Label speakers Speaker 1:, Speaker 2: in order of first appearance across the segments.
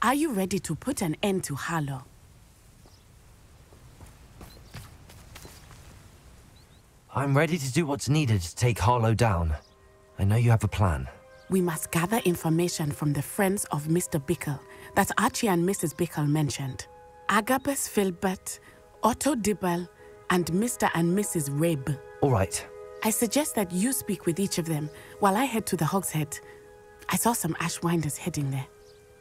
Speaker 1: Are you ready to put an end to Harlow?
Speaker 2: I'm ready to do what's needed to take Harlow down. I know you have a plan.
Speaker 1: We must gather information from the friends of Mr. Bickle that Archie and Mrs. Bickle mentioned. Agabus Filbert, Otto Dibble, and Mr. and Mrs. Rabe.
Speaker 2: All right.
Speaker 1: I suggest that you speak with each of them while I head to the Hog's Head. I saw some Ashwinders heading there.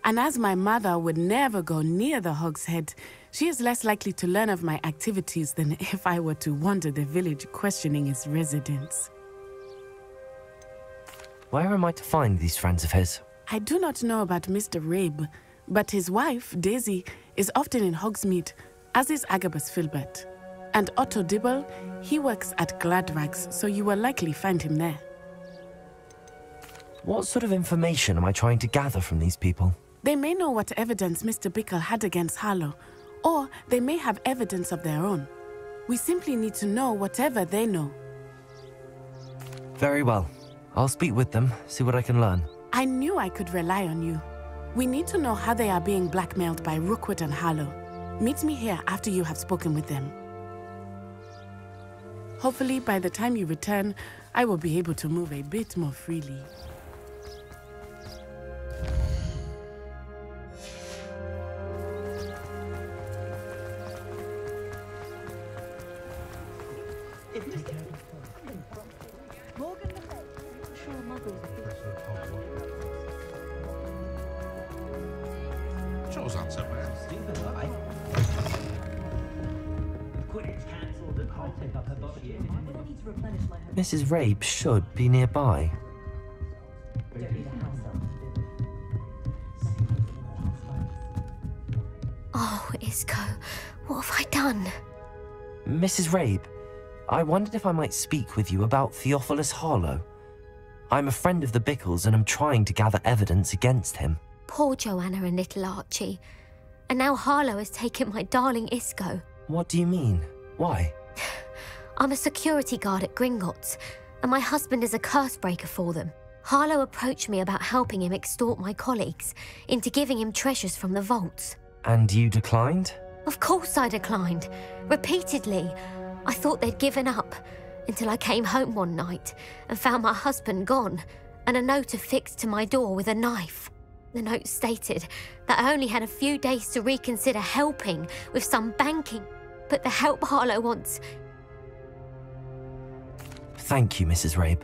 Speaker 1: And as my mother would never go near the Hog's Head, she is less likely to learn of my activities than if I were to wander the village questioning its residents.
Speaker 2: Where am I to find these friends of his?
Speaker 1: I do not know about Mr. Rabe, but his wife, Daisy, is often in Hogsmeade, as is Agabus Filbert. And Otto Dibble, he works at Gladrags, so you will likely find him there.
Speaker 2: What sort of information am I trying to gather from these people?
Speaker 1: They may know what evidence Mr. Bickle had against Harlow, or they may have evidence of their own. We simply need to know whatever they know.
Speaker 2: Very well. I'll speak with them, see what I can learn.
Speaker 1: I knew I could rely on you. We need to know how they are being blackmailed by Rookwood and Harlow. Meet me here after you have spoken with them. Hopefully, by the time you return, I will be able to move a bit more freely.
Speaker 2: Mrs. Rabe should be nearby.
Speaker 3: Oh, Isco, what have I done?
Speaker 2: Mrs. Rabe, I wondered if I might speak with you about Theophilus Harlow. I'm a friend of the Bickles and I'm trying to gather evidence against him.
Speaker 3: Poor Joanna and little Archie. And now Harlow has taken my darling Isco.
Speaker 2: What do you mean? Why?
Speaker 3: I'm a security guard at Gringotts, and my husband is a curse breaker for them. Harlow approached me about helping him extort my colleagues into giving him treasures from the vaults.
Speaker 2: And you declined?
Speaker 3: Of course I declined. Repeatedly. I thought they'd given up, until I came home one night and found my husband gone, and a note affixed to my door with a knife. The note stated that I only had a few days to reconsider helping with some banking, but the help Harlow wants...
Speaker 2: Thank you, Mrs. Rabe.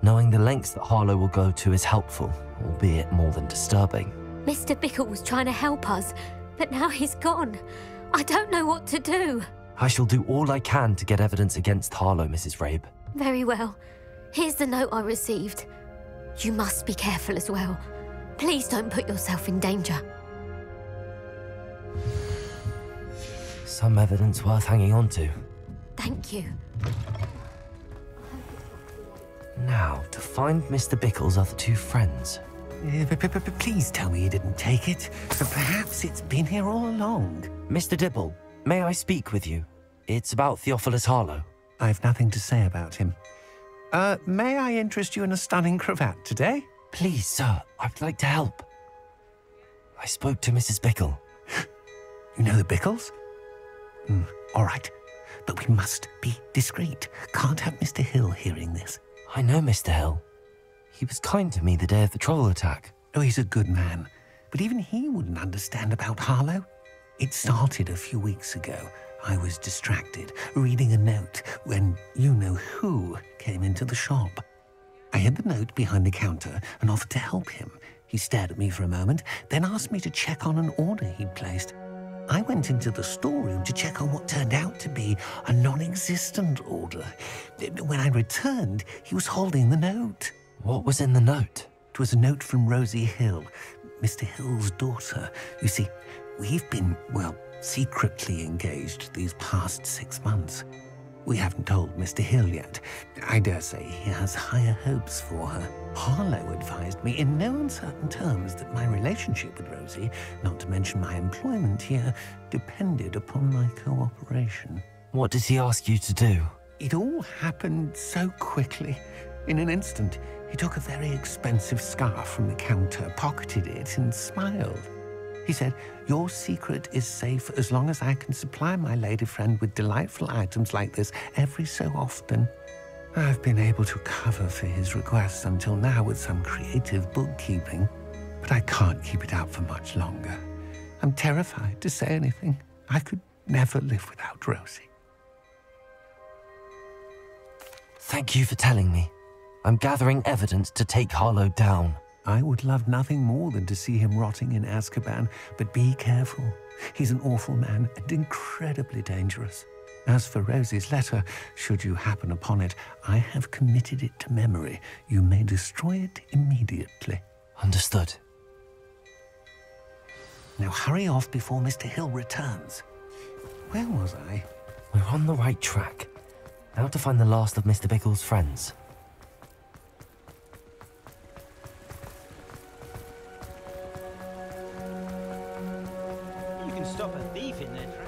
Speaker 2: Knowing the lengths that Harlow will go to is helpful, albeit more than disturbing.
Speaker 3: Mr. Bickle was trying to help us, but now he's gone. I don't know what to do.
Speaker 2: I shall do all I can to get evidence against Harlow, Mrs. Rabe.
Speaker 3: Very well. Here's the note I received. You must be careful as well. Please don't put yourself in danger.
Speaker 2: Some evidence worth hanging on to.
Speaker 3: Thank you.
Speaker 2: Now, to find Mr. Bickle's other two friends.
Speaker 4: Please tell me you didn't take it. Perhaps it's been here all along.
Speaker 2: Mr. Dibble, may I speak with you? It's about Theophilus Harlow.
Speaker 4: I've nothing to say about him. May I interest you in a stunning cravat today?
Speaker 2: Please, sir, I'd like to help. I spoke to Mrs. Bickle.
Speaker 4: You know the Bickles? All right, but we must be discreet. Can't have Mr. Hill hearing this.
Speaker 2: I know Mr. Hill. He was kind to me the day of the troll attack.
Speaker 4: Oh, he's a good man. But even he wouldn't understand about Harlow. It started a few weeks ago. I was distracted, reading a note, when you-know-who came into the shop. I hid the note behind the counter and offered to help him. He stared at me for a moment, then asked me to check on an order he'd placed. I went into the storeroom to check on what turned out to be a non-existent order. When I returned, he was holding the note.
Speaker 2: What was in the note?
Speaker 4: It was a note from Rosie Hill, Mr. Hill's daughter. You see, we've been, well, secretly engaged these past 6 months. We haven't told Mr. Hill yet. I dare say he has higher hopes for her. Harlow advised me in no uncertain terms that my relationship with Rosie, not to mention my employment here, depended upon my cooperation.
Speaker 2: What did he ask you to do?
Speaker 4: It all happened so quickly. In an instant, he took a very expensive scarf from the counter, pocketed it, and smiled. He said, "Your secret is safe as long as I can supply my lady friend with delightful items like this every so often." I've been able to cover for his requests until now with some creative bookkeeping, but I can't keep it up for much longer. I'm terrified to say anything. I could never live without Rosie.
Speaker 2: Thank you for telling me. I'm gathering evidence to take Harlow down.
Speaker 4: I would love nothing more than to see him rotting in Azkaban, but be careful. He's an awful man and incredibly dangerous. As for Rosie's letter, should you happen upon it, I have committed it to memory. You may destroy it immediately.
Speaker 2: Understood.
Speaker 4: Now hurry off before Mr. Hill returns. Where was I?
Speaker 2: We're on the right track. Now to find the last of Mr. Bickle's friends.
Speaker 5: You can stop a thief in their tracks.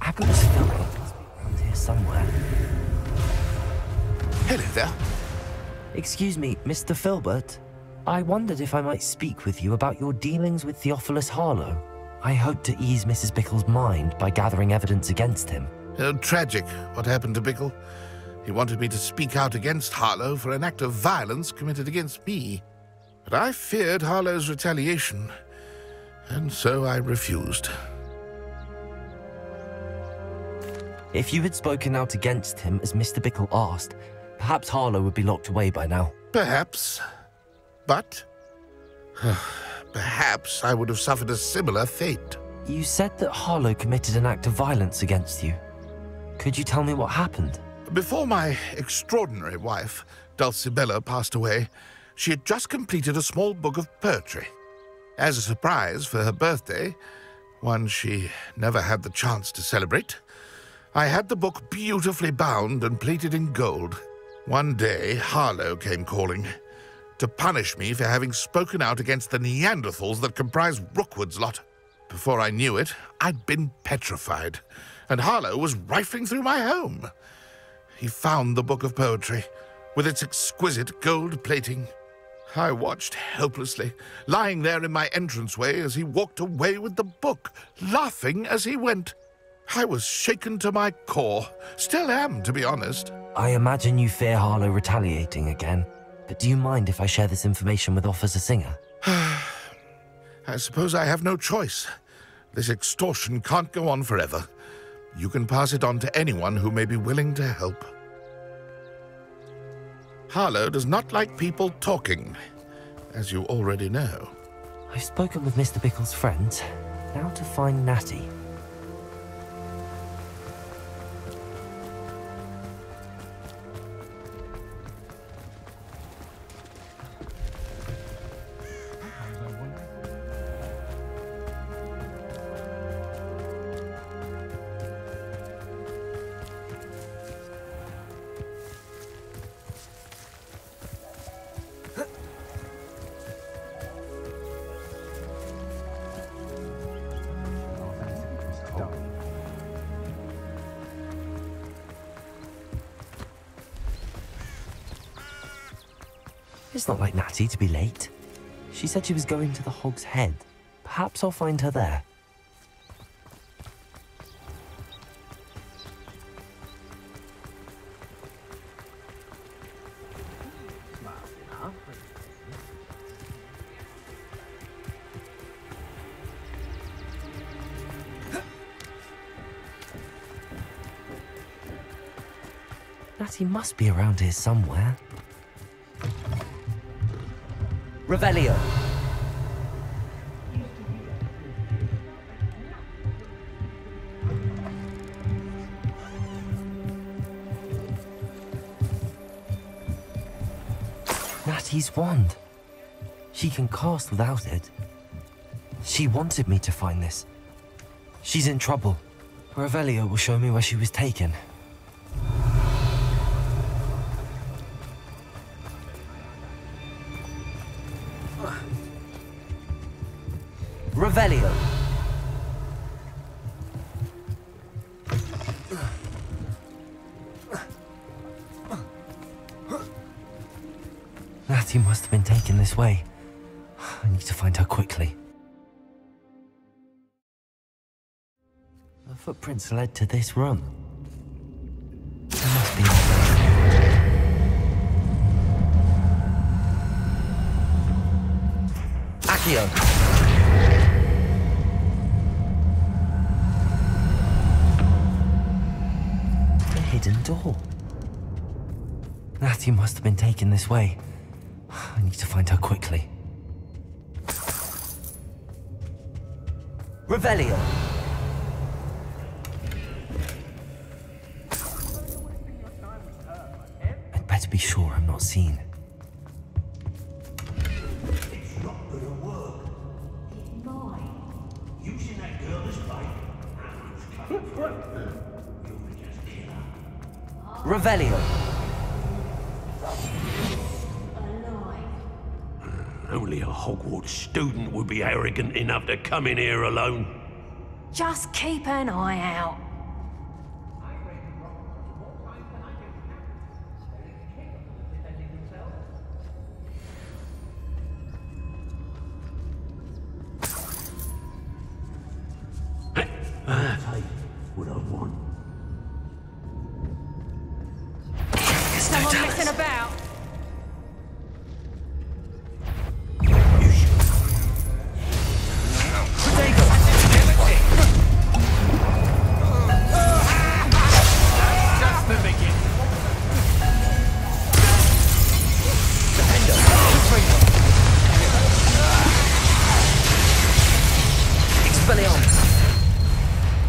Speaker 2: Agnes Filbert must be around here somewhere.
Speaker 6: Hello there.
Speaker 2: Excuse me, Mr. Filbert. I wondered if I might speak with you about your dealings with Theophilus Harlow. I hope to ease Mrs. Bickle's mind by gathering evidence against him.
Speaker 6: Tragic what happened to Bickle. He wanted me to speak out against Harlow for an act of violence committed against me. But I feared Harlow's retaliation, and so I refused.
Speaker 2: If you had spoken out against him as Mr. Bickle asked, perhaps Harlow would be locked away by now.
Speaker 6: Perhaps. But perhaps I would have suffered a similar fate.
Speaker 2: You said that Harlow committed an act of violence against you. Could you tell me what happened?
Speaker 6: Before my extraordinary wife, Dulcibella, passed away, she had just completed a small book of poetry. As a surprise for her birthday, one she never had the chance to celebrate, I had the book beautifully bound and plated in gold. One day, Harlow came calling to punish me for having spoken out against the Neanderthals that comprise Rookwood's lot. Before I knew it, I'd been petrified, and Harlow was rifling through my home. He found the book of poetry, with its exquisite gold plating. I watched helplessly, lying there in my entranceway as he walked away with the book, laughing as he went. I was shaken to my core. Still am, to be honest.
Speaker 2: I imagine you fear Harlow retaliating again, but do you mind if I share this information with Officer Singer?
Speaker 6: I suppose I have no choice. This extortion can't go on forever. You can pass it on to anyone who may be willing to help. Harlow does not like people talking, as you already know.
Speaker 2: I've spoken with Mr. Bickle's friends. Now to find Natty. It's not like Natty to be late. She said she was going to the Hog's Head. Perhaps I'll find her there. Natty must be around here somewhere. Revelio. Natty's wand. She can cast without it. She wanted me to find this. She's in trouble. Revelio will show me where she was taken. Revelio. Natty must have been taken this way. I need to find her quickly. The footprints led to this room. There must be a way. Accio! A hidden door. Natty must have been taken this way. I need to find her quickly. Revelio! I'd better be sure I'm not seen.
Speaker 7: It's not gonna work. It's mine. Using that girl as bait. You'll just kill her.
Speaker 2: Revelio!
Speaker 7: Only a Hogwarts student would be arrogant enough to come in here alone.
Speaker 8: Just keep an eye out.
Speaker 7: Take what I want.
Speaker 8: Someone messing about.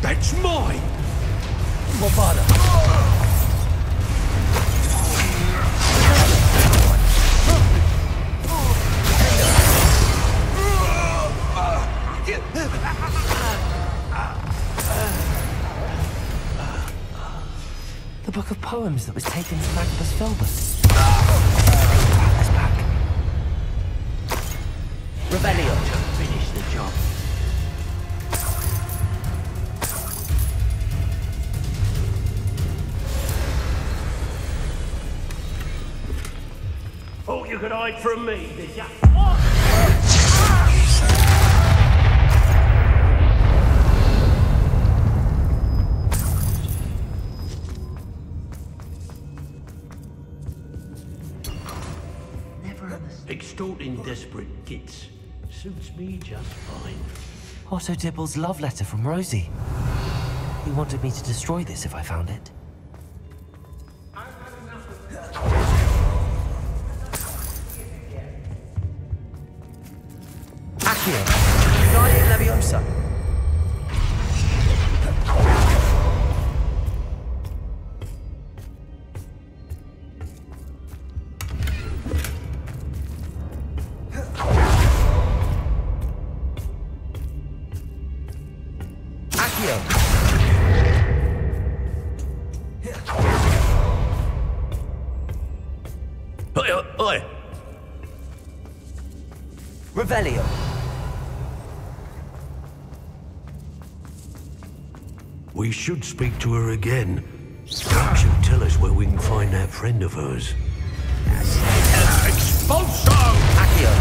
Speaker 7: That's mine!
Speaker 2: Movada! The book of poems that was taken from Magnus Filbus. Atlas back. Revelio.
Speaker 7: To finish the job. Thought you could hide from me, did ya? Extorting desperate gits suits me just fine.
Speaker 2: Otto Dibble's love letter from Rosie. He wanted me to destroy this if I found it. Accio! Guardian Leviosa!
Speaker 7: Oi!
Speaker 2: Revelio!
Speaker 7: We should speak to her again. Perhaps she'll tell us where we can find that friend of hers. Expulso!
Speaker 2: Accio!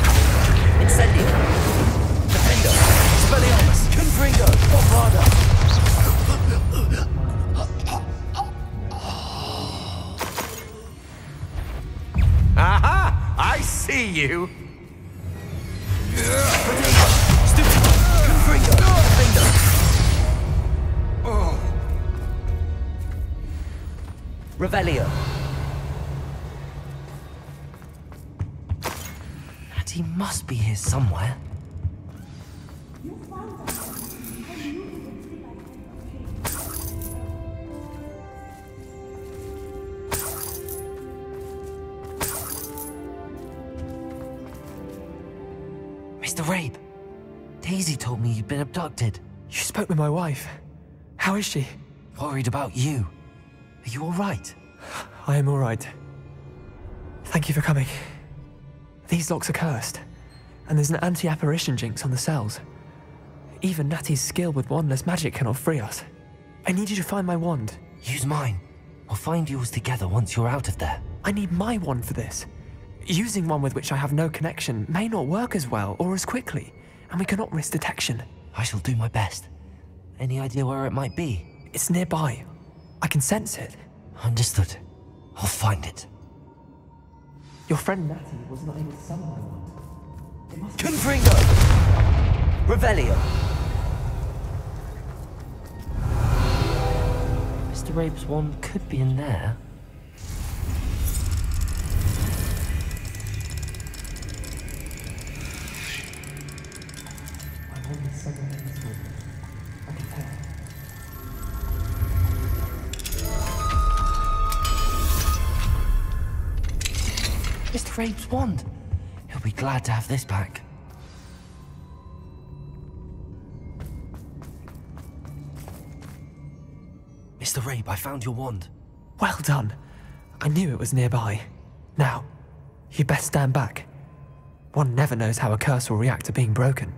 Speaker 2: Incendio! Defendo! Expelliarmus! Confringo! Bombada!
Speaker 7: Aha! I see you!
Speaker 2: Revelio. Natty must be here somewhere. Mr. Rabe, Daisy told me you'd been abducted.
Speaker 9: You spoke with my wife. How is she?
Speaker 2: Worried about you. Are you all right?
Speaker 9: I am all right. Thank you for coming. These locks are cursed, and there's an anti-apparition jinx on the cells. Even Natty's skill with wandless magic cannot free us. I need you to find my wand.
Speaker 2: Use mine. We'll find yours together once you're out of there.
Speaker 9: I need my wand for this. Using one with which I have no connection may not work as well or as quickly, and we cannot risk detection.
Speaker 2: I shall do my best. Any idea where it might be?
Speaker 9: It's nearby. I can sense it.
Speaker 2: Understood. I'll find it.
Speaker 9: Your friend Natty was not able to summon my wand. It must be...
Speaker 2: Confringo! Revelio! Mr. Rabe's wand could be in there.
Speaker 9: I'm only summoned in this room. I can tell.
Speaker 2: Mr. Rabe's wand! He'll be glad to have this back. Mr. Rabe, I found your wand.
Speaker 9: Well done. I knew it was nearby. Now, you best stand back. One never knows how a curse will react to being broken.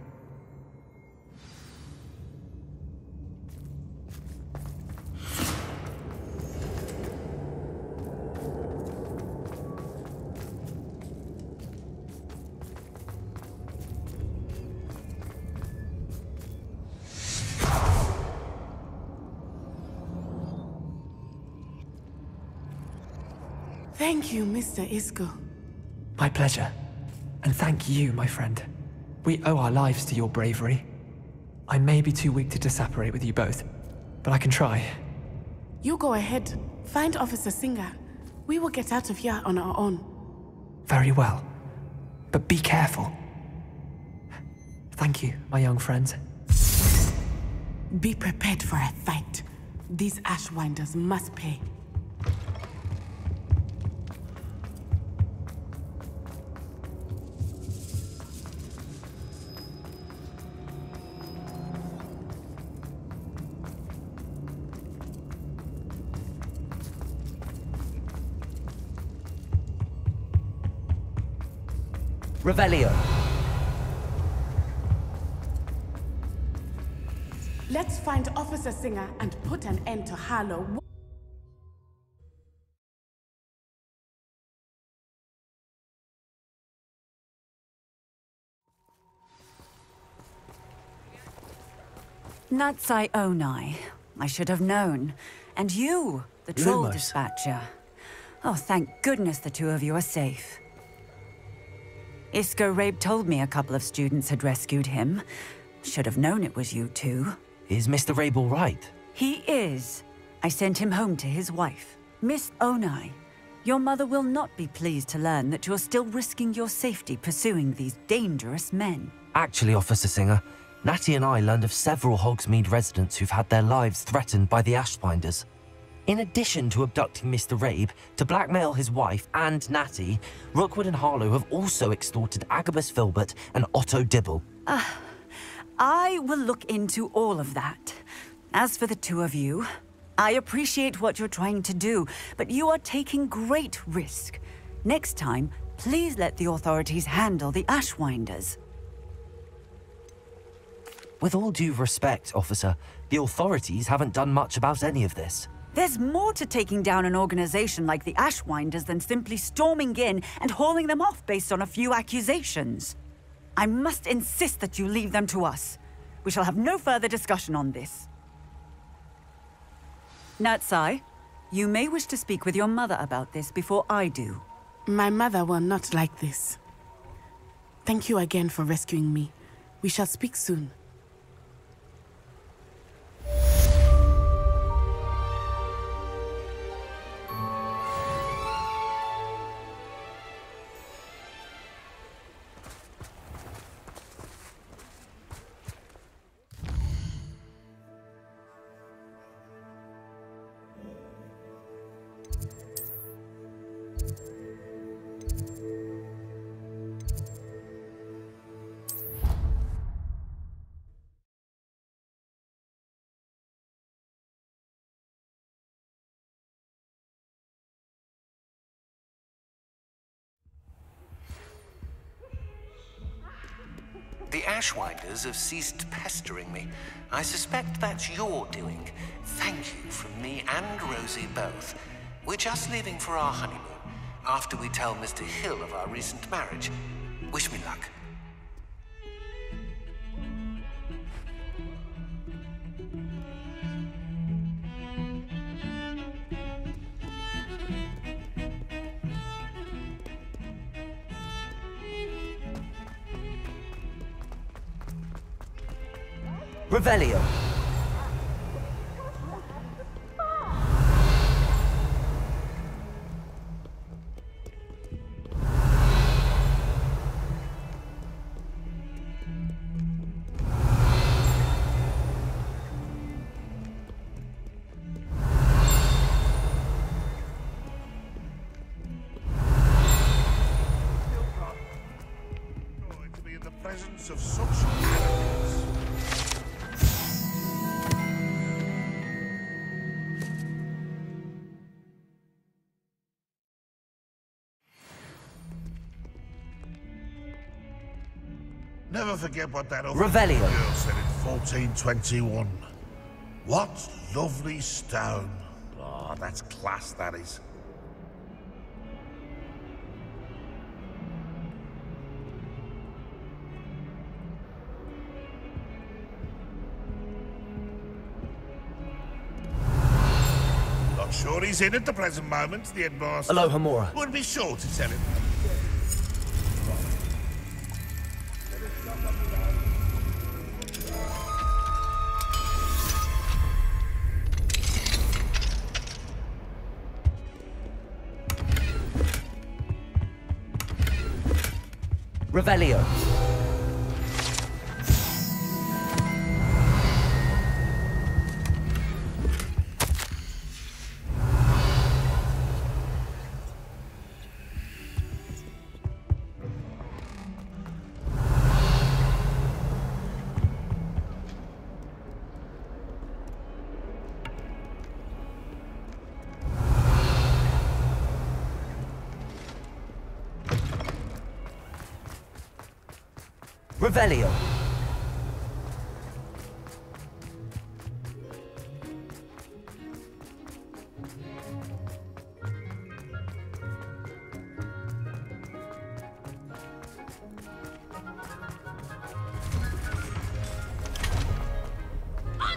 Speaker 1: Thank you, Mr. Isco.
Speaker 9: My pleasure. And thank you, my friend. We owe our lives to your bravery. I may be too weak to disapparate with you both, but I can try.
Speaker 1: You go ahead. Find Officer Singer. We will get out of here on our own.
Speaker 9: Very well. But be careful. Thank you, my young friends.
Speaker 1: Be prepared for a fight. These Ashwinders must pay.
Speaker 2: Revelio.
Speaker 1: Let's find Officer Singer and put an end to Harlow.
Speaker 10: Natsai Onai. I should have known. And you, the troll
Speaker 11: Lumos.
Speaker 10: dispatcher. Oh, thank goodness the two of you are safe. Isco Rabe told me a couple of students had rescued him. Should have known it was you two.
Speaker 2: Is Mr. Rabe all right?
Speaker 10: He is. I sent him home to his wife. Miss Onai, your mother will not be pleased to learn that you're still risking your safety pursuing these dangerous men.
Speaker 2: Actually, Officer Singer, Natty and I learned of several Hogsmeade residents who've had their lives threatened by the Ashbinders. In addition to abducting Mr. Rabe to blackmail his wife and Natty, Rookwood and Harlow have also extorted Agabus Filbert and Otto Dibble.
Speaker 10: I will look into all of that. As for the two of you, I appreciate what you're trying to do, but you are taking great risk. Next time, please let the authorities handle the Ashwinders.
Speaker 2: With all due respect, officer, the authorities haven't done much about any of this.
Speaker 10: There's more to taking down an organization like the Ashwinders than simply storming in and hauling them off based on a few accusations. I must insist that you leave them to us. We shall have no further discussion on this. Natsai, you may wish to speak with your mother about this before I do.
Speaker 1: My mother will not like this. Thank you again for rescuing me. We shall speak soon.
Speaker 4: The Ashwinders have ceased pestering me. I suspect that's your doing. Thank you from me and Rosie both. We're just leaving for our honeymoon. after we tell Mr. Hill of our recent marriage. Wish me luck.
Speaker 2: Revelio.
Speaker 6: Joy to be in the presence of such arrogance. Never forget what that old
Speaker 2: Revelio.
Speaker 6: girl said in 1421. What lovely stone. Oh, that's class, that is. Not sure he's in at the present moment, the headmaster.
Speaker 2: Hello, Hamura.
Speaker 6: Would be sure to tell him.
Speaker 2: Revelio. Revelio.
Speaker 3: I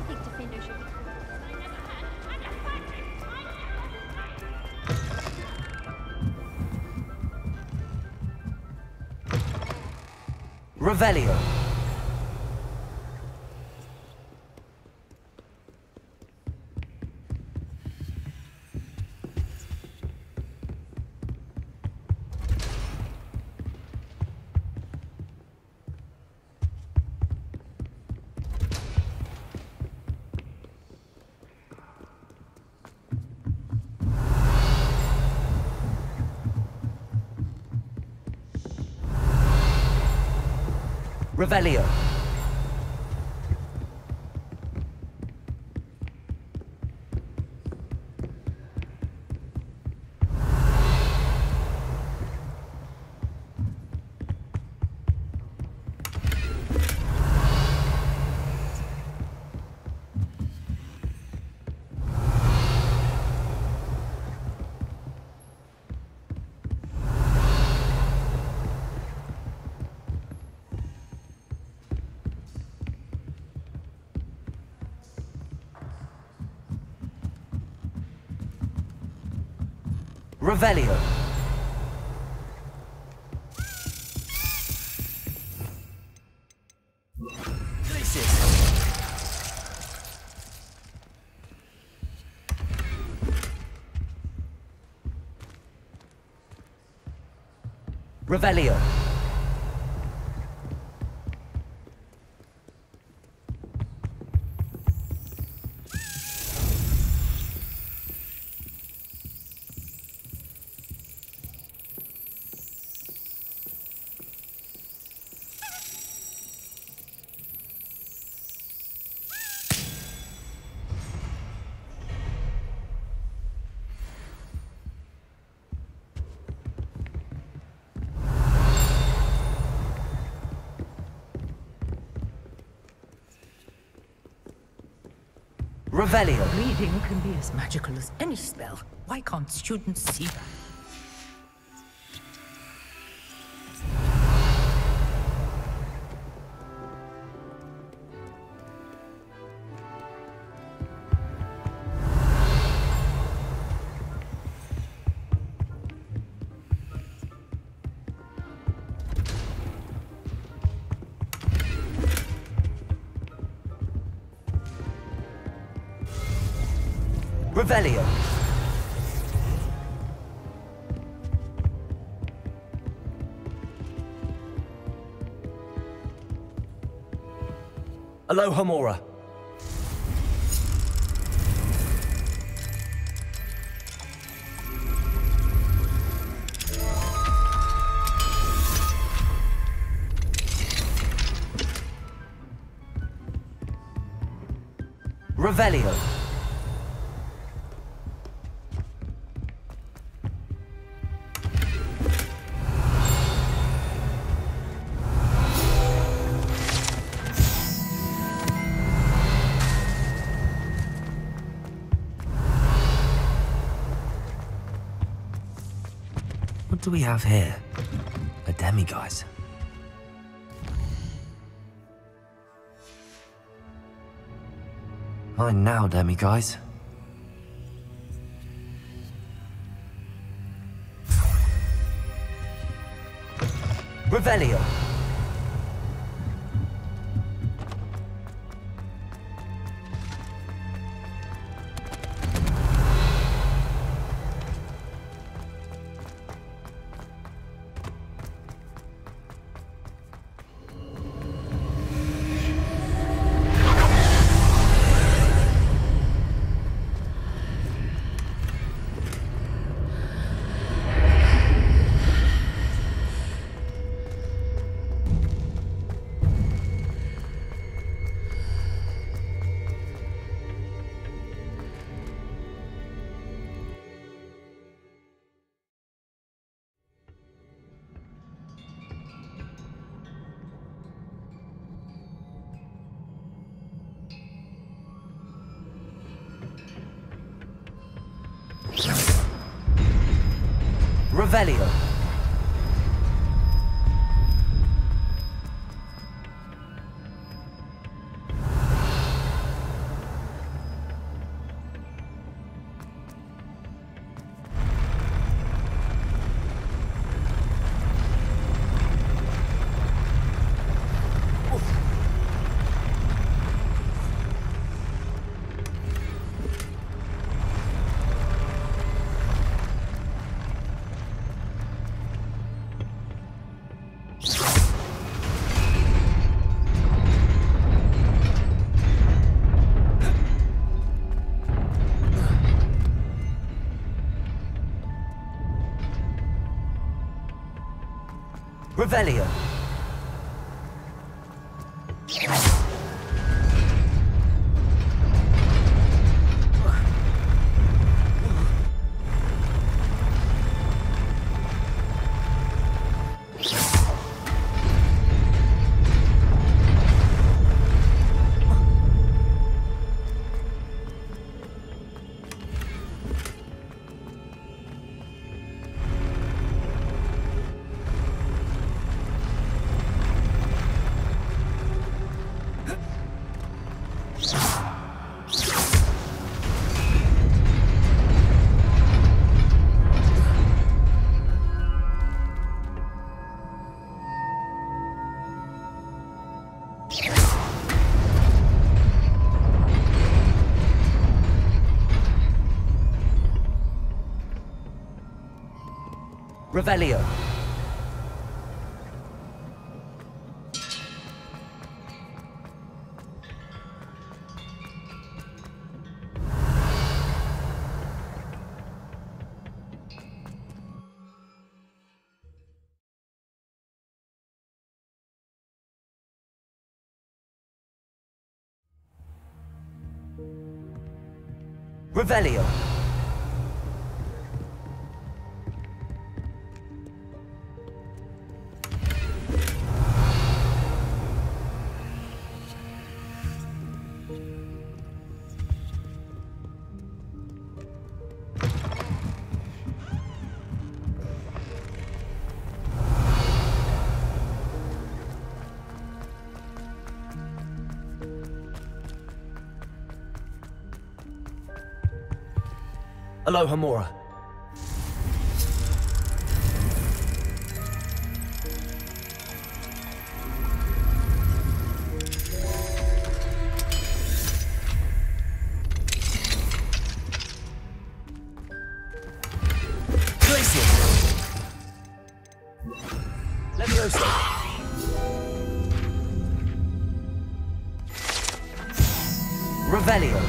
Speaker 3: think Defender should be
Speaker 2: Revelio. Revelio. Revelio. Revelio. Revelio.
Speaker 11: Reading can be as magical as any spell. Why can't students see that?
Speaker 2: Revelio. Aloha Mora. Revelio. What do we have here? A demiguise. Mine now, demiguise. Revelio. Revelio. Revelio. Revelio. Revelio. Aloha Mora. Levioso. Revelio.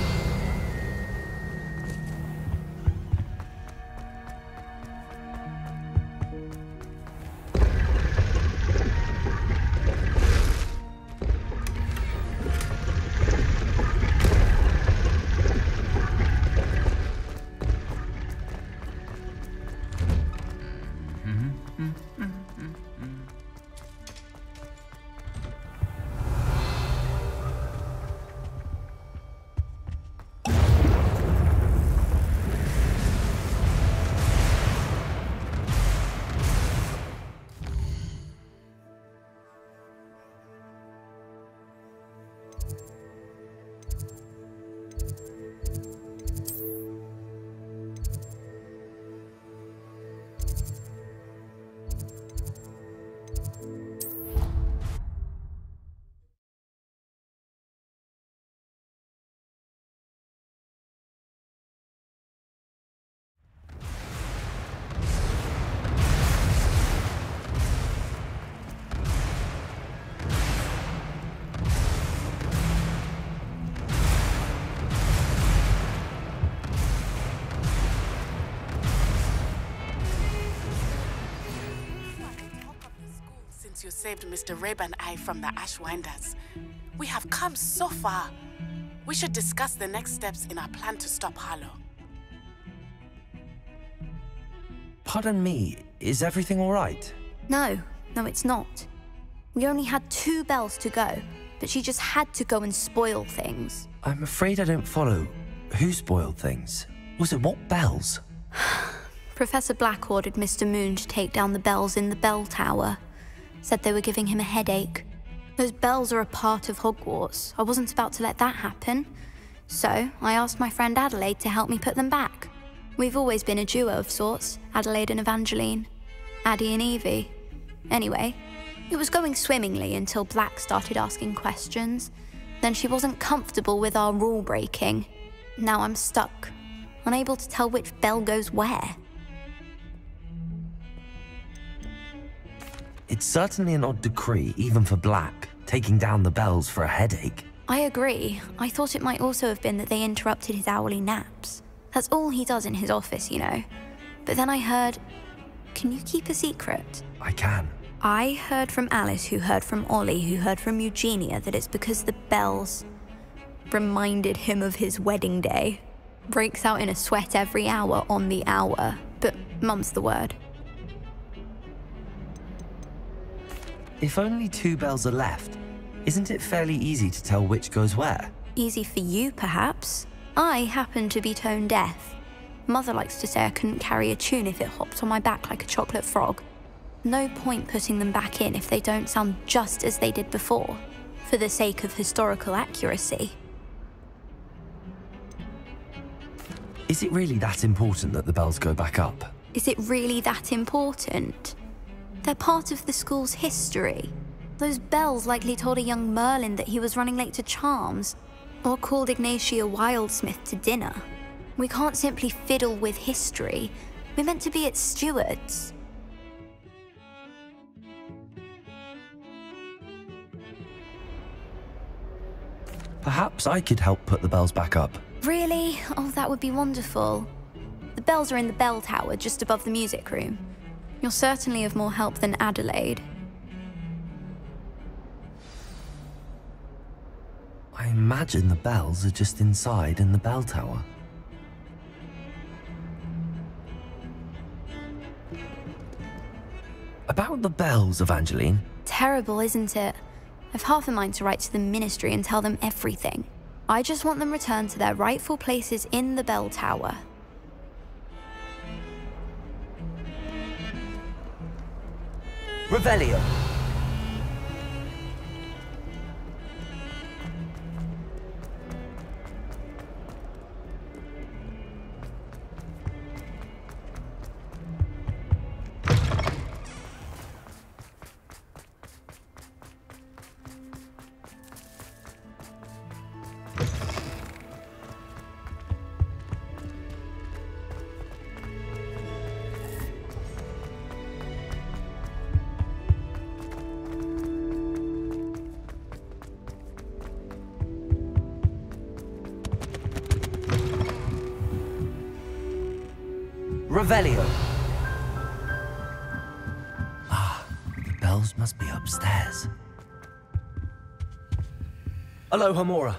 Speaker 1: You saved Mr. Rabe and I from the Ashwinders. We have come so far. We should discuss the next steps in our plan to stop Harlow.
Speaker 2: Pardon me, is everything all right?
Speaker 12: No, it's not. We only had 2 bells to go, but she just had to go and spoil things.
Speaker 2: I'm afraid I don't follow. Who spoiled things? Was it what bells?
Speaker 12: Professor Black ordered Mr. Moon to take down the bells in the bell tower. Said they were giving him a headache. Those bells are a part of Hogwarts. I wasn't about to let that happen. So I asked my friend Adelaide to help me put them back. We've always been a duo of sorts, Adelaide and Evangeline. Addie and Evie. Anyway, it was going swimmingly until Black started asking questions. Then she wasn't comfortable with our rule breaking. Now I'm stuck, unable to tell which bell goes where.
Speaker 2: It's certainly an odd decree, even for Black, taking down the bells for a headache.
Speaker 12: I agree. I thought it might also have been that they interrupted his hourly naps. That's all he does in his office, you know. But then I heard... Can you keep a secret?
Speaker 2: I can.
Speaker 12: I heard from Alice, who heard from Ollie, who heard from Eugenia, that it's because the bells reminded him of his wedding day. Breaks out in a sweat every hour on the hour. But mum's the word.
Speaker 2: If only 2 bells are left, isn't it fairly easy to tell which goes where?
Speaker 12: Easy for you, perhaps. I happen to be tone deaf. Mother likes to say I couldn't carry a tune if it hopped on my back like a chocolate frog. No point putting them back in if they don't sound just as they did before, for the sake of historical accuracy.
Speaker 2: Is it really that important that the bells go back up?
Speaker 12: Is it really that important? They're part of the school's history. Those bells likely told a young Merlin that he was running late to Charms, or called Ignatia Wildsmith to dinner. We can't simply fiddle with history. We're meant to be its stewards.
Speaker 2: Perhaps I could help put the bells back up.
Speaker 12: Really? Oh, that would be wonderful. The bells are in the bell tower just above the music room. You're certainly of more help than Adelaide.
Speaker 2: I imagine the bells are just inside in the bell tower. About the bells, Evangeline.
Speaker 12: Terrible, isn't it? I've half a mind to write to the Ministry and tell them everything. I just want them returned to their rightful places in the bell tower.
Speaker 2: Revelio. Revelio. Ah, the bells must be upstairs. Aloha Mora.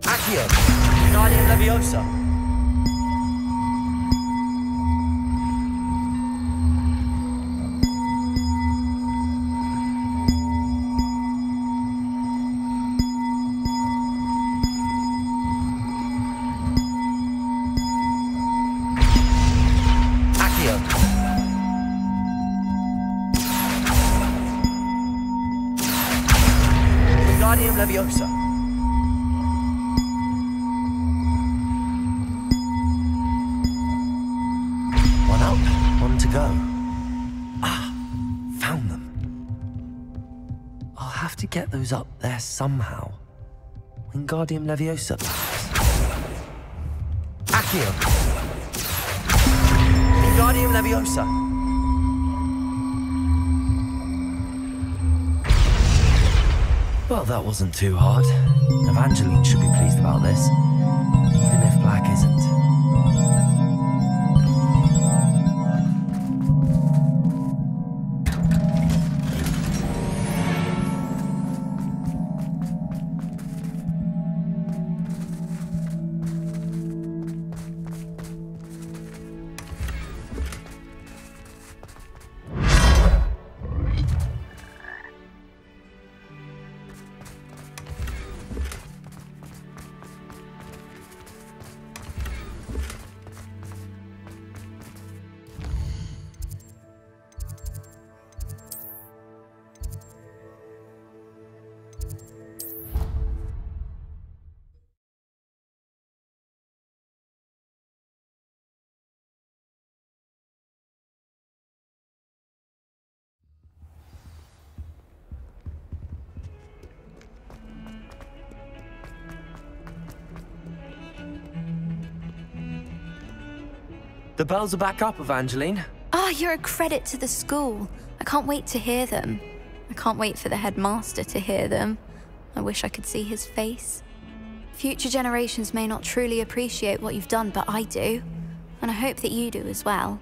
Speaker 2: Accio, Guardian Leviosa. Guardian Leviosa. One up, one to go. Ah, found them. I'll have to get those up there somehow. Wingardium Leviosa. Accio. Wingardium Leviosa. Well, that wasn't too hard. Evangeline should be pleased about this, even if Black isn't. The bells are back up, Evangeline.
Speaker 12: Ah, you're a credit to the school. I can't wait to hear them. I can't wait for the headmaster to hear them. I wish I could see his face. Future generations may not truly appreciate what you've done, but I do. And I hope that you do as well.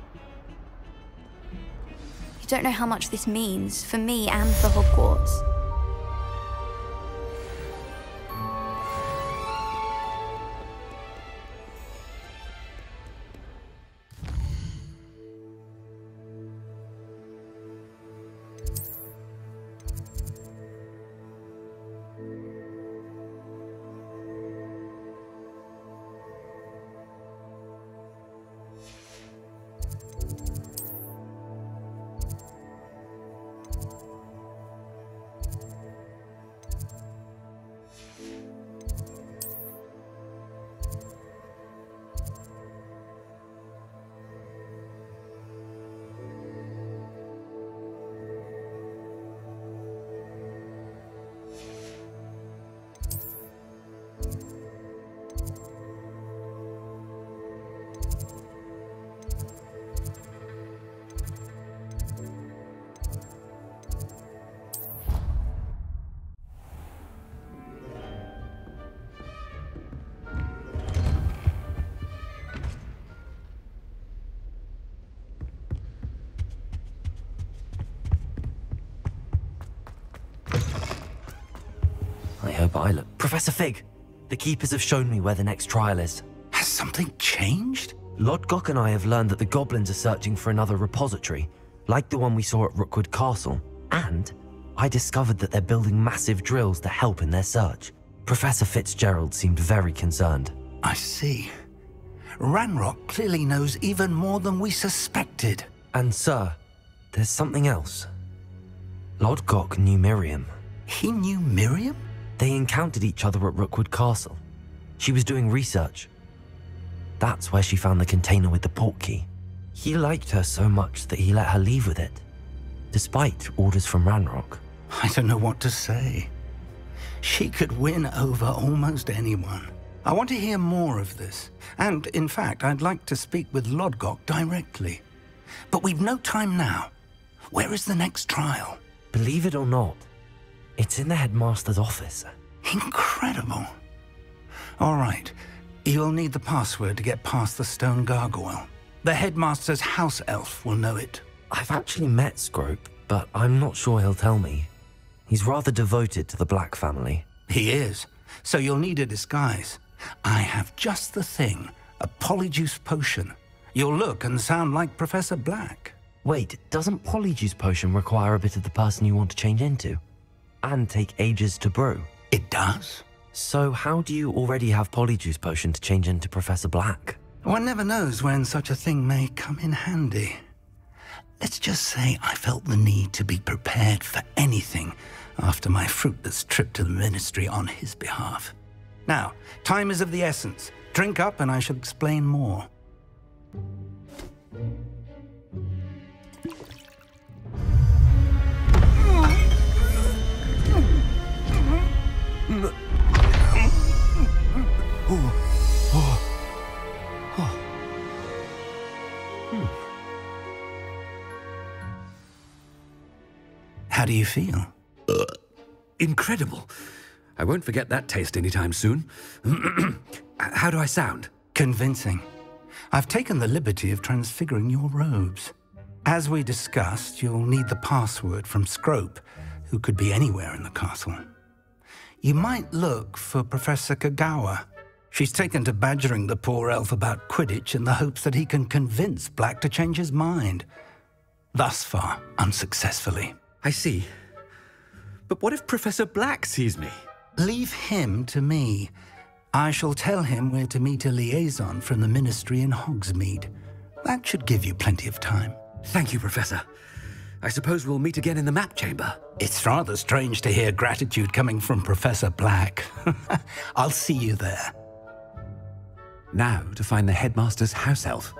Speaker 12: You don't know how much this means for me and for Hogwarts.
Speaker 2: I hope I look... Professor Fig! The Keepers have shown me where the next trial is.
Speaker 4: Has something changed?
Speaker 2: Lodgok and I have learned that the goblins are searching for another repository, like the one we saw at Rookwood Castle. And I discovered that they're building massive drills to help in their search. Professor Fitzgerald seemed very concerned.
Speaker 4: I see. Ranrock clearly knows even more than we suspected.
Speaker 2: And sir, there's something else. Lodgok knew Miriam.
Speaker 4: He knew Miriam?
Speaker 2: They encountered each other at Rookwood Castle. She was doing research. That's where she found the container with the portkey. He liked her so much that he let her leave with it, despite orders from Ranrock.
Speaker 4: I don't know what to say. She could win over almost anyone. I want to hear more of this. And, in fact, I'd like to speak with Lodgok directly. But we've no time now. Where is the next trial?
Speaker 2: Believe it or not, it's in the headmaster's office.
Speaker 4: Incredible. All right. You'll need the password to get past the stone gargoyle. The headmaster's house elf will know it.
Speaker 2: I've actually met Scrope, but I'm not sure he'll tell me. He's rather devoted to the Black family.
Speaker 4: He is. So you'll need a disguise. I have just the thing. A polyjuice potion. You'll look and sound like Professor Black.
Speaker 2: Wait, doesn't polyjuice potion require a bit of the person you want to change into? And take ages to brew?
Speaker 4: It does.
Speaker 2: So how do you already have polyjuice potion to change into Professor Black?
Speaker 4: One never knows when such a thing may come in handy. Let's just say I felt the need to be prepared for anything after my fruitless trip to the Ministry on his behalf. Now, time is of the essence. Drink up and I shall explain more. How do you feel?
Speaker 13: Incredible. I won't forget that taste anytime soon. How do I sound?
Speaker 4: Convincing. I've taken the liberty of transfiguring your robes. As we discussed, you'll need the password from Scrope, who could be anywhere in the castle. You might look for Professor Kagawa. She's taken to badgering the poor elf about Quidditch in the hopes that he can convince Black to change his mind. Thus far, unsuccessfully.
Speaker 13: I see. But what if Professor Black sees me?
Speaker 4: Leave him to me. I shall tell him where to meet a liaison from the Ministry in Hogsmeade. That should give you plenty of time.
Speaker 13: Thank you, Professor. I suppose we'll meet again in the map chamber.
Speaker 4: It's rather strange to hear gratitude coming from Professor Black. I'll see you there.
Speaker 13: Now to find the headmaster's house elf.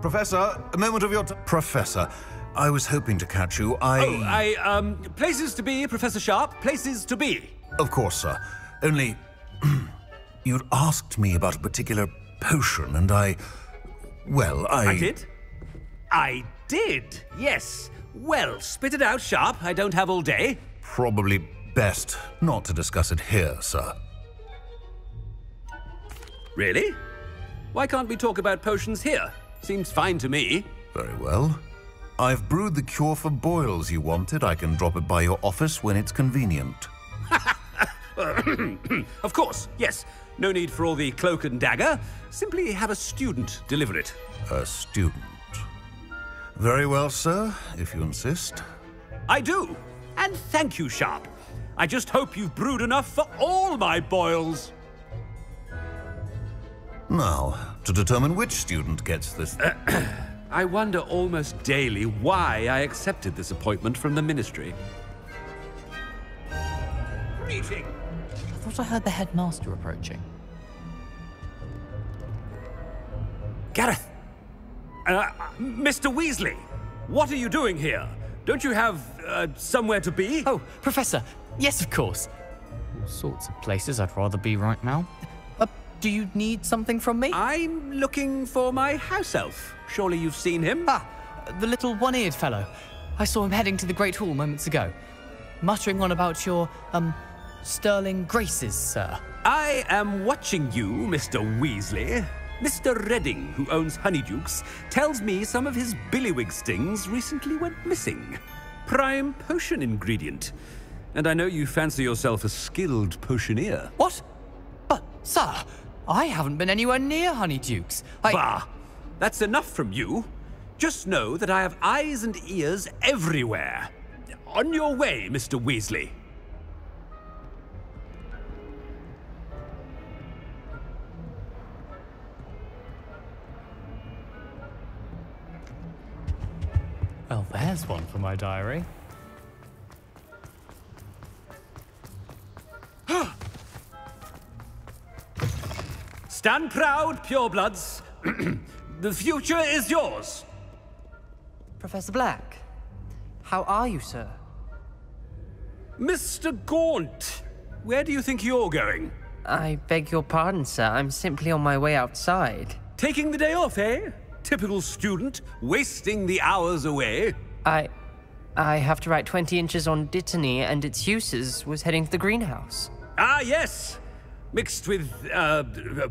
Speaker 14: Professor, a moment of your Professor, I was hoping to catch you.
Speaker 13: Places to be, Professor Sharp, places to be.
Speaker 14: Of course, sir. Only, you'd asked me about a particular potion, and I
Speaker 13: did? I did, yes. Well, spit it out, Sharp. I don't have all day.
Speaker 14: Probably best not to discuss it here, sir.
Speaker 13: Really? Why can't we talk about potions here? Seems fine to me.
Speaker 14: Very well. I've brewed the cure for boils you wanted. I can drop it by your office when it's convenient.
Speaker 13: Of course, yes. No need for all the cloak and dagger. Simply have a student deliver it.
Speaker 14: A student? Very well, sir, if you insist.
Speaker 13: I do. And thank you, Sharp. I just hope you've brewed enough for all my boils.
Speaker 14: Now, to determine which student gets this...
Speaker 13: I wonder almost daily why I accepted this appointment from the Ministry. Greeting!
Speaker 15: I thought I heard the headmaster approaching.
Speaker 13: Gareth! Mr. Weasley! What are you doing here? Don't you have, somewhere to be?
Speaker 15: Oh, Professor! Yes, of course. All sorts of places I'd rather be right now. Do you need something from me?
Speaker 13: I'm looking for my house elf. Surely you've seen him?
Speaker 15: Ah, the little one-eared fellow. I saw him heading to the Great Hall moments ago. Muttering on about your, sterling graces, sir.
Speaker 13: I am watching you, Mr. Weasley. Mr. Redding, who owns Honeydukes, tells me some of his billywig stings recently went missing. Prime potion ingredient. And I know you fancy yourself a skilled potioneer.
Speaker 15: What? But, sir, I haven't been anywhere near Honeydukes.
Speaker 13: Bah! That's enough from you. Just know that I have eyes and ears everywhere. On your way, Mr. Weasley.
Speaker 15: Well, there's one for my diary.
Speaker 13: Stand proud, purebloods. The future is yours.
Speaker 16: Professor Black, how are you, sir?
Speaker 13: Mr. Gaunt, where do you think you're going?
Speaker 16: I beg your pardon, sir. I'm simply on my way outside.
Speaker 13: Taking the day off, eh? Typical student, wasting the hours away.
Speaker 16: I have to write 20 inches on Dittany and its uses. Was heading to the greenhouse.
Speaker 13: Ah, yes. Mixed with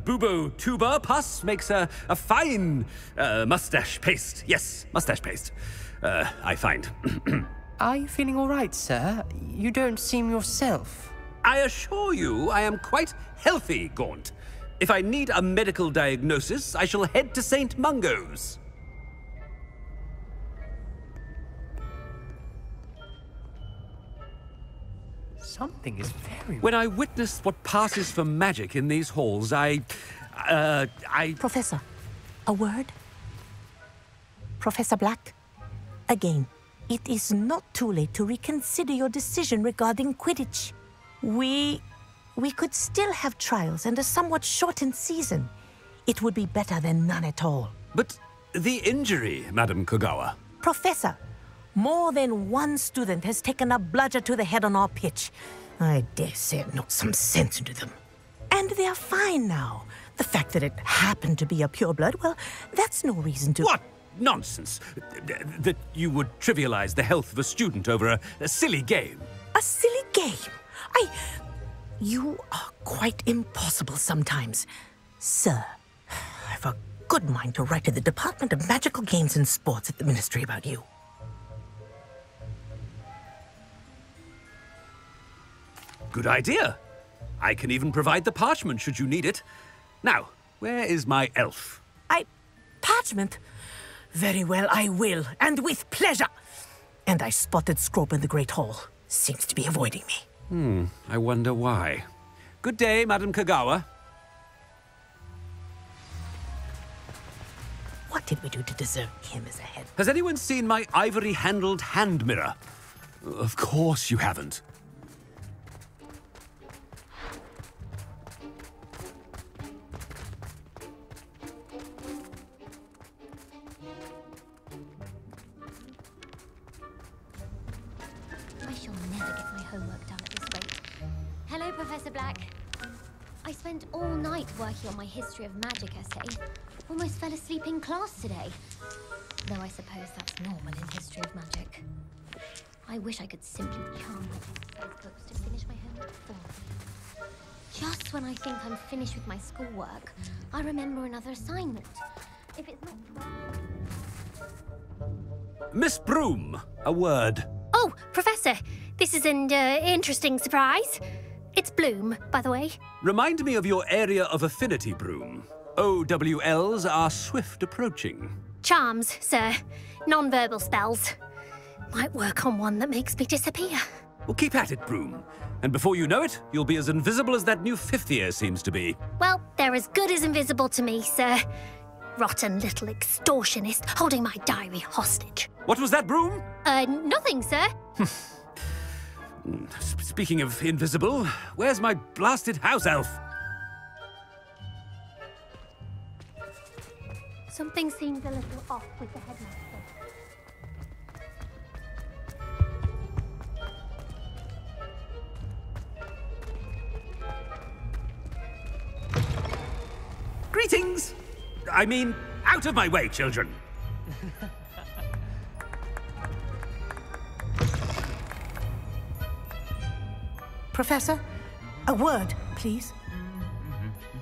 Speaker 13: bubo tuber pus makes a fine mustache paste. Yes, mustache paste. I find.
Speaker 16: Are you feeling all right, sir? You don't seem yourself.
Speaker 13: I assure you I am quite healthy, Gaunt. If I need a medical diagnosis, I shall head to St. Mungo's.
Speaker 16: Something is very...
Speaker 13: When I witness what passes for magic in these halls, I...
Speaker 17: Professor, a word? Professor Black, again, it is not too late to reconsider your decision regarding Quidditch. We could still have trials and a somewhat shortened season. It would be better than none at all.
Speaker 13: But the injury, Madam Kogawa.
Speaker 17: Professor, more than one student has taken a bludger to the head on our pitch. I dare say it knocked some sense into them. And they're fine now. The fact that it happened to be a pureblood, well, that's no reason to...
Speaker 13: What nonsense! That you would trivialize the health of a student over a silly game.
Speaker 17: A silly game? You are quite impossible sometimes. Sir, I've a good mind to write to the Department of Magical Games and Sports at the Ministry about you.
Speaker 13: Good idea. I can even provide the parchment should you need it. Now, where is my elf?
Speaker 17: Parchment? Very well, I will, and with pleasure. And I spotted Scrope in the Great Hall. Seems to be avoiding me.
Speaker 13: I wonder why. Good day, Madam Kogawa.
Speaker 17: What did we do to deserve him as a head?
Speaker 13: Has anyone seen my ivory-handled hand mirror? Of course you haven't.
Speaker 3: I shall never get my homework done at this rate. Hello, Professor Black. I spent all night working on my history of magic essay. Almost fell asleep in class today. Though I suppose that's normal in history of magic. I wish I could simply charm those books to finish my homework for me. Just when I think I'm finished with my schoolwork, I remember another assignment. If it's not...
Speaker 13: Miss Broom, a word.
Speaker 18: Oh, Professor, this is an interesting surprise. It's Bloom, by the way.
Speaker 13: Remind me of your area of affinity, Broom. OWLs are swift approaching.
Speaker 18: Charms, sir. Non-verbal spells. Might work on one that makes me disappear.
Speaker 13: Well, keep at it, Broom. And before you know it, you'll be as invisible as that new fifth year seems to be.
Speaker 18: Well, they're as good as invisible to me, sir. Rotten little extortionist holding my diary hostage.
Speaker 13: What was that, Broom?
Speaker 18: Nothing, sir.
Speaker 13: Speaking of invisible, where's my blasted house elf?
Speaker 18: Something seems a little off with the headmaster.
Speaker 13: Greetings! I mean, out of my way, children!
Speaker 17: Professor, a word, please.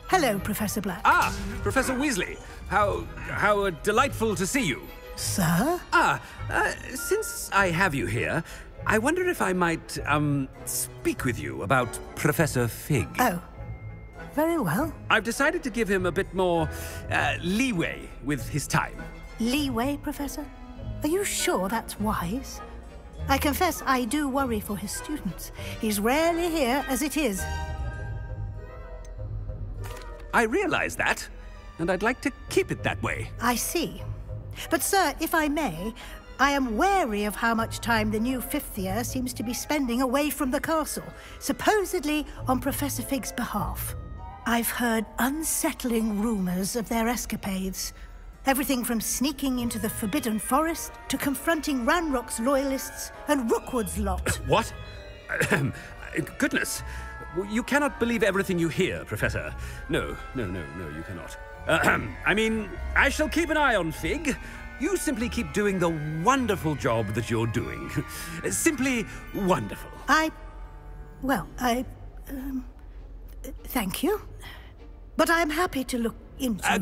Speaker 17: Hello, Professor Black.
Speaker 13: Ah, Professor Weasley. How delightful to see you.
Speaker 17: Sir?
Speaker 13: Since I have you here, I wonder if I might, speak with you about Professor Fig.
Speaker 17: Oh, very well.
Speaker 13: I've decided to give him a bit more, leeway with his time.
Speaker 17: Leeway, Professor? Are you sure that's wise? I confess I do worry for his students. He's rarely here as it is.
Speaker 13: I realize that, and I'd like to keep it that way.
Speaker 17: I see. But, sir, if I may, I am wary of how much time the new fifth year seems to be spending away from the castle, supposedly on Professor Fig's behalf. I've heard unsettling rumors of their escapades. Everything from sneaking into the Forbidden Forest to confronting Ranrock's loyalists and Rookwood's lot.
Speaker 13: What? Goodness. You cannot believe everything you hear, Professor. No, you cannot. I mean, I shall keep an eye on Fig. You simply keep doing the wonderful job that you're doing. Simply wonderful.
Speaker 17: Thank you. But I'm happy to look into...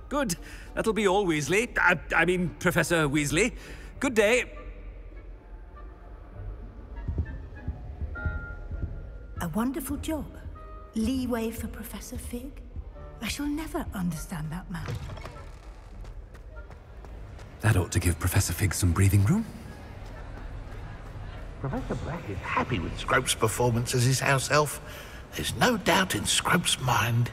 Speaker 13: Good. That'll be all, Weasley. I mean, Professor Weasley. Good day.
Speaker 17: A wonderful job. Leeway for Professor Fig. I shall never understand that man.
Speaker 13: That ought to give Professor Fig some breathing room.
Speaker 6: Professor Black is happy with Scrope's performance as his house elf. There's no doubt in Scrope's mind.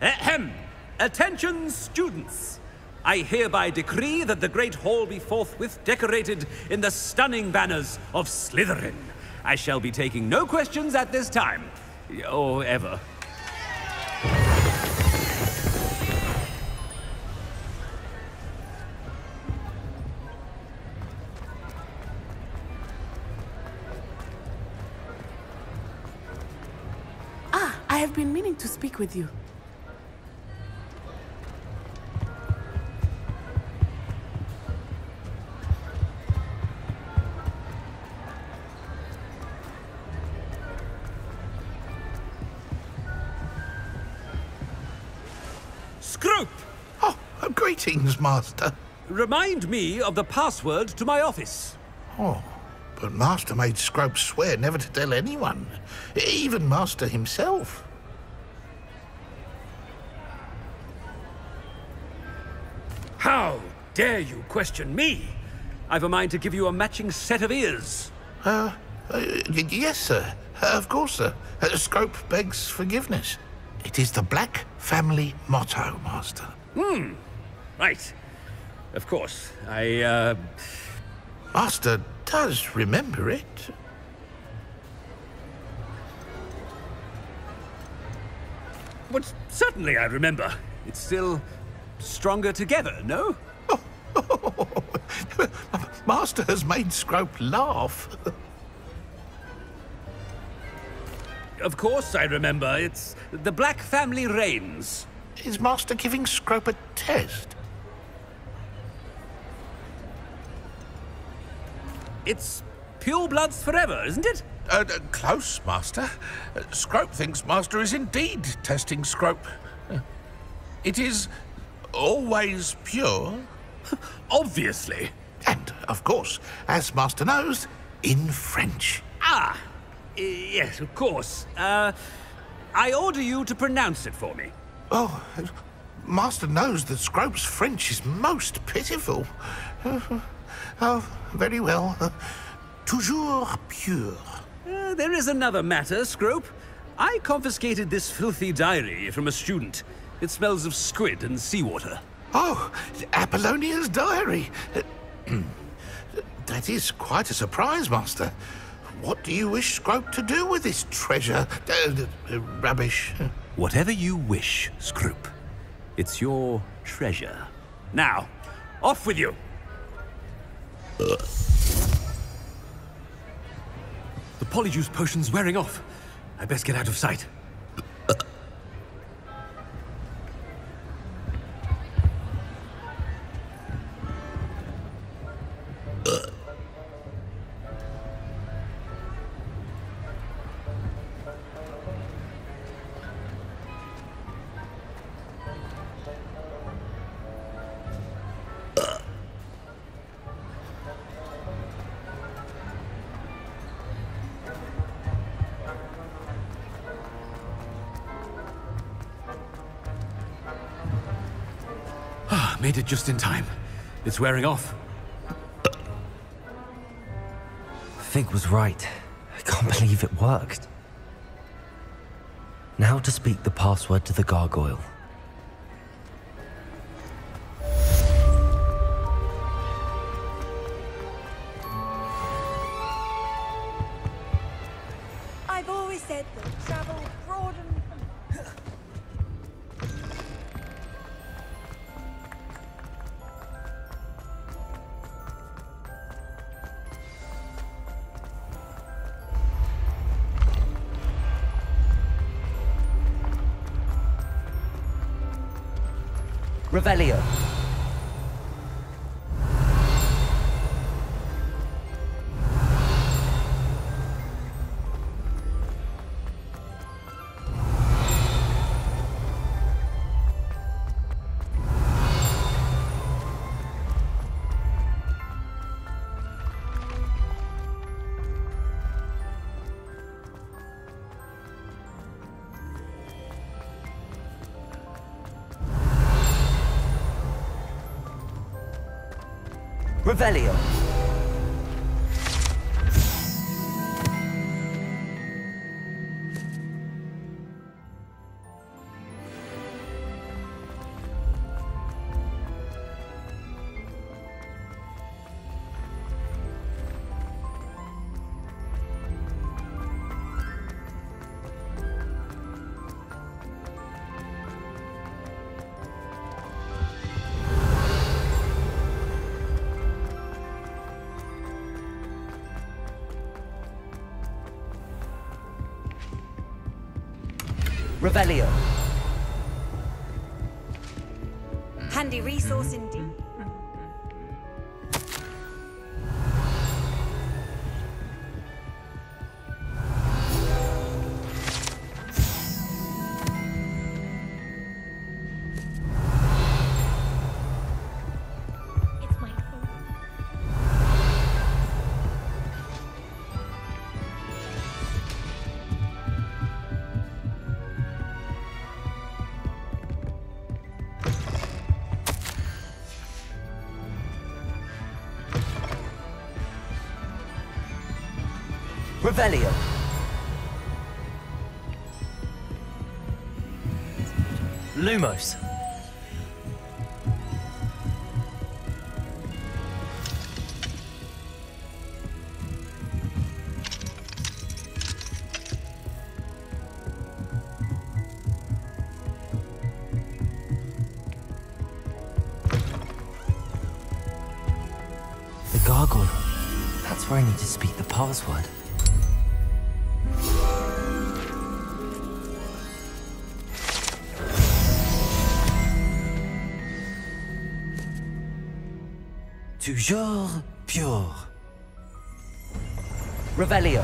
Speaker 13: Ahem! Attention, students! I hereby decree that the Great Hall be forthwith decorated in the stunning banners of Slytherin. I shall be taking no questions at this time. Or ever.
Speaker 1: I have been meaning to speak with you.
Speaker 13: Scrope!
Speaker 6: Oh, greetings, Master.
Speaker 13: Remind me of the password to my office.
Speaker 6: Oh, but Master made Scrope swear never to tell anyone, even Master himself.
Speaker 13: How dare you question me? I've a mind to give you a matching set of ears.
Speaker 6: Yes, sir. Of course, sir. Scrope begs forgiveness. It is the Black family motto, Master.
Speaker 13: Right. Of course.
Speaker 6: Master does remember it.
Speaker 13: But certainly I remember. It's still stronger together, no?
Speaker 6: Master has made Scrope laugh.
Speaker 13: Of course I remember. It's the Black family reigns.
Speaker 6: Is Master giving Scrope a test?
Speaker 13: It's pure bloods forever, isn't it?
Speaker 6: Close, Master. Scrope thinks Master is indeed testing Scrope. It is always pure.
Speaker 13: Obviously.
Speaker 6: And, of course, as Master knows, in French.
Speaker 13: Yes, of course. I order you to pronounce it for me.
Speaker 6: Oh, Master knows that Scrope's French is most pitiful. Oh, very well. Toujours pure.
Speaker 13: There is another matter, Scrope. I confiscated this filthy diary from a student. It smells of squid and seawater.
Speaker 6: Oh, Apollonia's diary. That is quite a surprise, Master. What do you wish Scrope to do with this treasure? Rubbish.
Speaker 13: Whatever you wish, Scrope. It's your treasure. Now, off with you. The polyjuice potion's wearing off. I best get out of sight. Made it just in time. It's wearing off.
Speaker 2: Fig was right. I can't believe it worked. Now to speak the password to the gargoyle.
Speaker 10: I've always said that travel broadens...
Speaker 2: Revelio. Revelio. Revelio.
Speaker 10: Handy resource indeed.
Speaker 2: Revelio.
Speaker 16: Lumos.
Speaker 2: The gargoyle. That's where I need to speak the password. Toujours pure. Revelio.